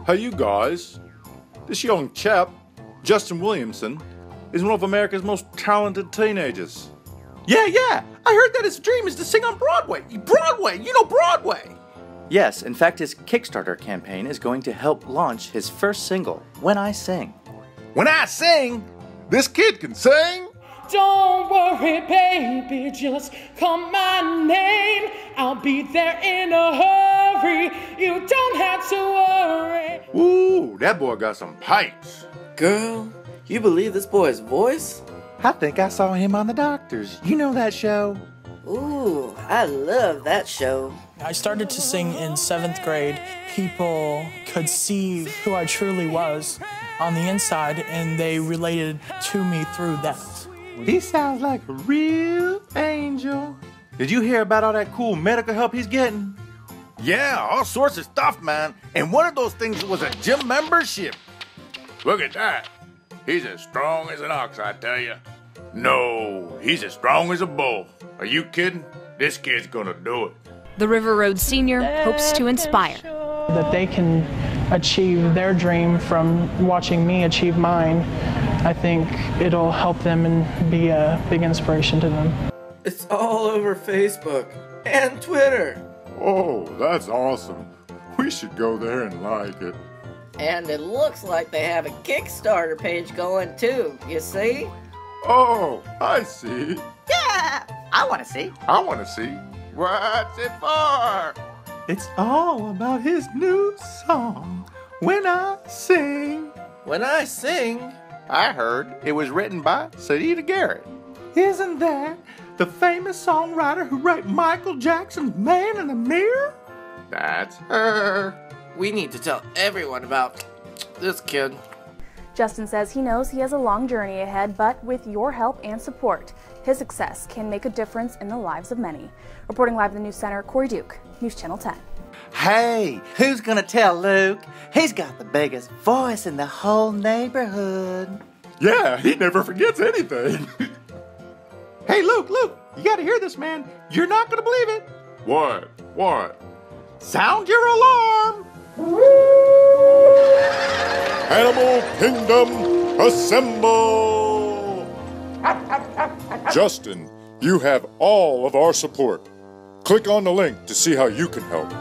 Hey, you guys. This young chap, Justin Williamson, is one of America's most talented teenagers. Yeah, I heard that his dream is to sing on Broadway. Broadway, you know Broadway. Yes, in fact, his Kickstarter campaign is going to help launch his first single, When I Sing. When I sing, this kid can sing. Don't worry, baby, just call my name. I'll be there in a hurry. You don't have to worry. Ooh, that boy got some pipes. Girl, you believe this boy's voice? I think I saw him on The Doctors. You know that show? Ooh, I love that show. I started to sing in 7th grade. People could see who I truly was on the inside, and they related to me through that. He sounds like a real angel. Did you hear about all that cool medical help he's getting? Yeah, all sorts of stuff, man. And one of those things was a gym membership. Look at that. He's as strong as an ox, I tell you. No, he's as strong as a bull. Are you kidding? This kid's gonna do it. The River Road Senior hopes to inspire. That they can achieve their dream from watching me achieve mine. I think it'll help them and be a big inspiration to them. It's all over Facebook and Twitter. Oh, that's awesome. We should go there and like it. And it looks like they have a Kickstarter page going too, you see? Oh, I see. Yeah, I want to see. I want to see. What's it for? It's all about his new song, When I Sing. When I sing, I heard it was written by Sadie Garrett. Isn't that the famous songwriter who wrote Michael Jackson's Man in the Mirror? That's her. we need to tell everyone about this kid. Justin says he knows he has a long journey ahead, but with your help and support, his success can make a difference in the lives of many. Reporting live at the News Center, Corey Duke, News Channel 10. Hey, who's gonna tell Luke? He's got the biggest voice in the whole neighborhood. Yeah, he never forgets anything. Hey, Luke, you gotta hear this, man. You're not gonna believe it. What? Sound your alarm. Animal Kingdom, assemble! Justin, you have all of our support. Click on the link to see how you can help.